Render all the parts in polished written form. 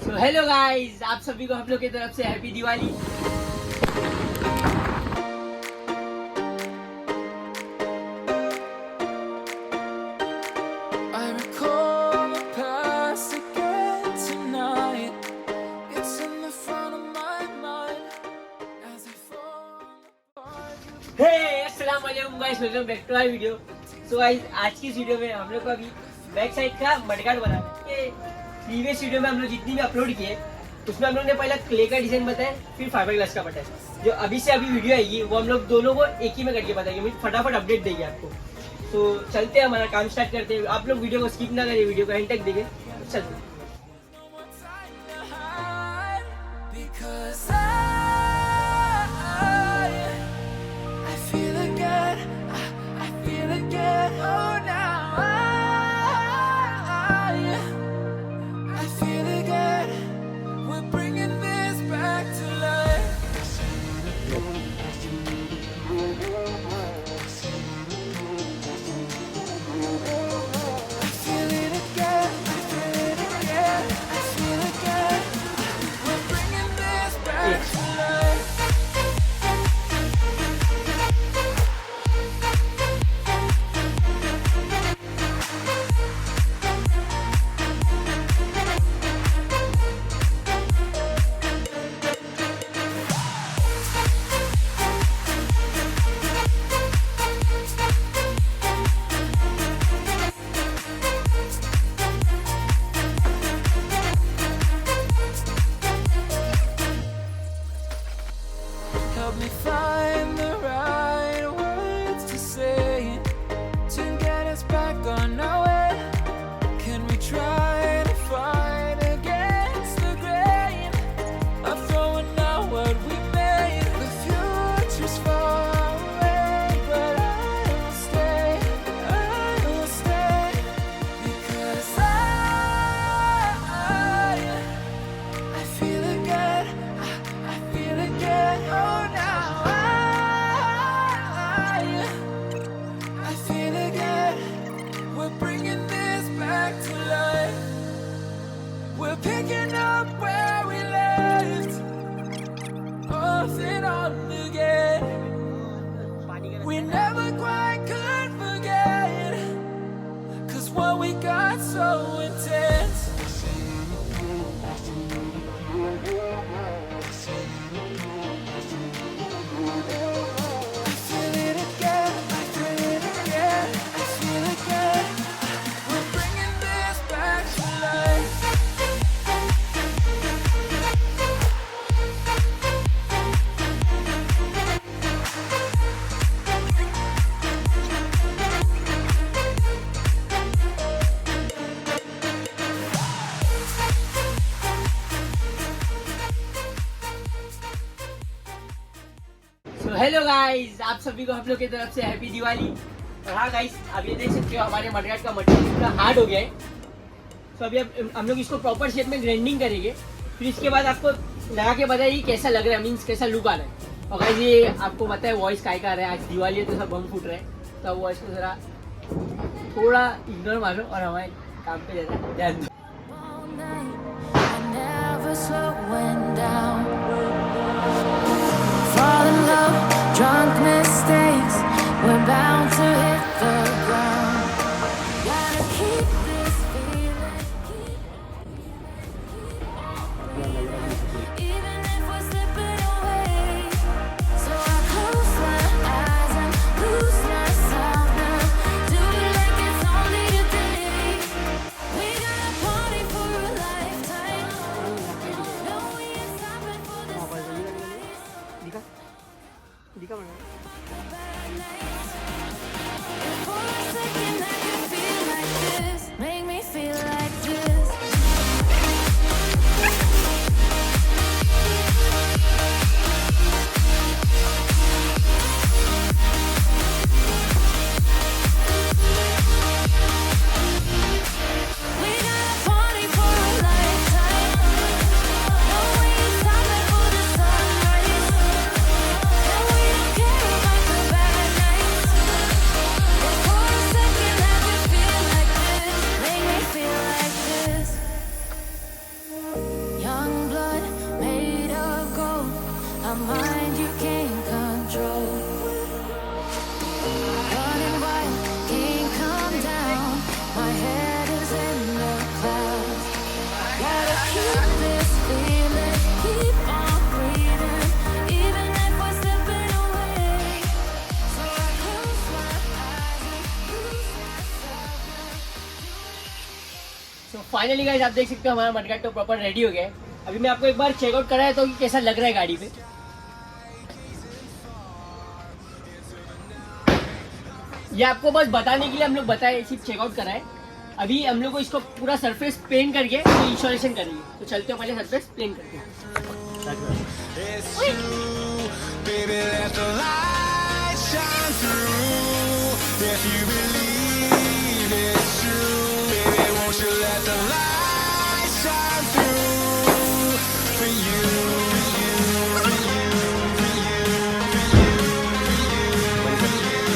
तो hello guys, आप सभी को हम लोग की तरफ से हैप्पी दिवाली। अस्सलाम वालेकुम guys, welcome back to our video. So guys, आज की इस वीडियो में हम लोग को अभी बैक साइड का मडगार्ड बनाना है। प्रीवियस वीडियो में हम लोग जितनी भी अपलोड किए उसमें हम लोग ने पहले क्ले का डिजाइन बताया, फिर फाइबर ग्लास का बताया। जो अभी से अभी वीडियो आएगी वो हम लोग दोनों को एक ही में करके बताएंगे, फटाफट अपडेट देंगे आपको। तो चलते हैं, हमारा काम स्टार्ट करते हैं। आप लोग वीडियो को स्किप ना करें, वीडियो को एंड तक देखें। चलते हैं। We never quite could forget, 'cause what we got so intense. I feel it again, I feel it again, I feel it again. We're bringing this back to life. Hello guys, आप सभी को हम लोग की तरफ से happy Diwali. और हाँ गाइस, आप ये देख सकते हो हमारे मडगार्ड का मटेरियल पूरा हार्ड हो गया है। तो अभी अब हम लोग इसको प्रॉपर शेप में ग्राइंडिंग करेंगे, फिर इसके बाद आपको लगा के बताइए कैसा लग रहा है, मीन्स कैसा लुक आ रहा है। और गाइस, ये आपको पता है वॉइस काय का आ रहा है, आज दिवाली है तो सब बम फूट रहा है। तो वॉइस को जरा थोड़ा इग्नोर मारो और हमारे काम पे ध्यान दो। Drunk mistakes, we're bound to hit the ground. Gotta keep this feeling, even if we're slipping away. So I close my eyes and lose myself now. Do it like it's only today. We got a party for a lifetime. No, we ain't stopping for this sunrise. दिखा मैंने For a second I can feel like this. Make me feel like this. Finally guys आप देख सकते हो हमारा mudguard तो proper ready हो गया है। अभी मैं आपको एक बार चेकआउट कराया तो कैसा लग रहा है गाड़ी पे। ये आपको बस बताने के लिए हम लोग बताए, सिर्फ चेकआउट कराए। अभी हम लोग को इसको पूरा सरफेस पेंट करके इंस्टॉलेशन करेंगे, तो चलते हो पहले सरफेस पेंट करके। Baby, let the light shine through. If you believe it's true, baby, won't you let the light shine through for you, for you, for you, for you, for you, for you.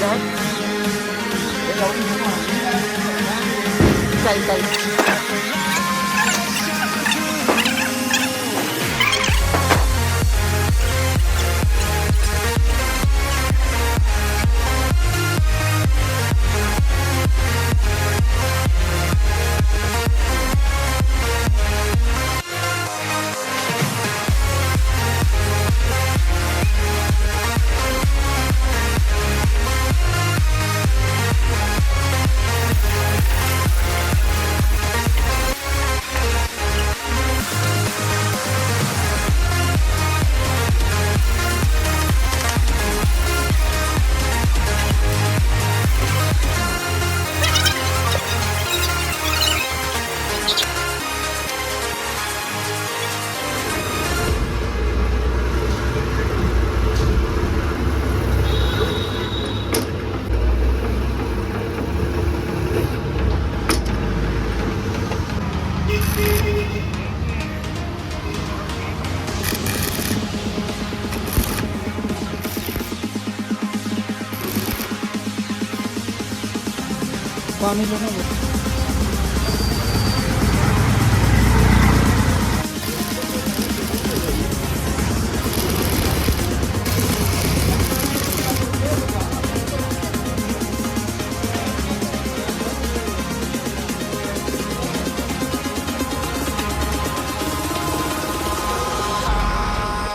पानी लेना है।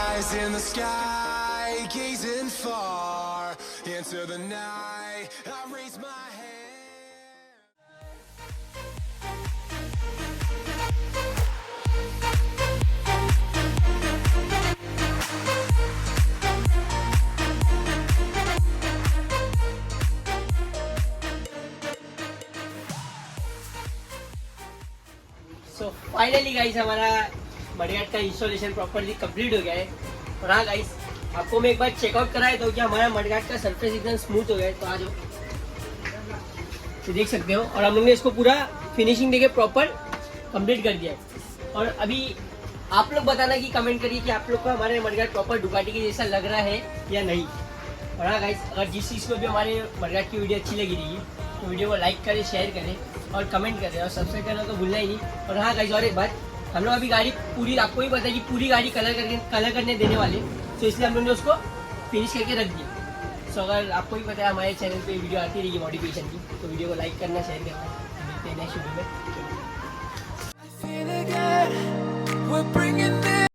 Eyes in the sky, gazing far into the night. I raise my hand. So finally guys हमारा mudguard का installation properly complete हो गया है। और हाँ गाइस, आपको मैं एक बार चेकआउट कराया तो कि हमारा मडगार्ड का सरफेस एकदम स्मूथ हो गया है। तो आ जाओ, तो देख सकते हो। और हम लोग ने इसको पूरा फिनिशिंग देके प्रॉपर कंप्लीट कर दिया है। और अभी आप लोग बताना कि कमेंट करिए कि आप लोग को हमारे मडगार्ड प्रॉपर डुकाटी के जैसा लग रहा है या नहीं। और हाँ गाइस, अगर जिस चीज़ को भी हमारे मडगार्ड की वीडियो अच्छी लगी रही तो वीडियो को लाइक करें, शेयर करें और कमेंट करें और सब्सक्राइब करना तो भूलना ही नहीं। और हाँ गाइस, और एक बात, हम लोग अभी गाड़ी पूरी, आपको ही पता है कि पूरी गाड़ी कलर करने देने वाले, तो इसलिए हम लोगों ने उसको फिनिश करके रख दिया। सो अगर आपको ही पता है हमारे चैनल पे वीडियो आती रहेगी मॉडिफिकेशन की, तो वीडियो को लाइक करना, शेयर करना। मिलते हैं नेक्स्ट वीडियो में। Feel again, we're bringing this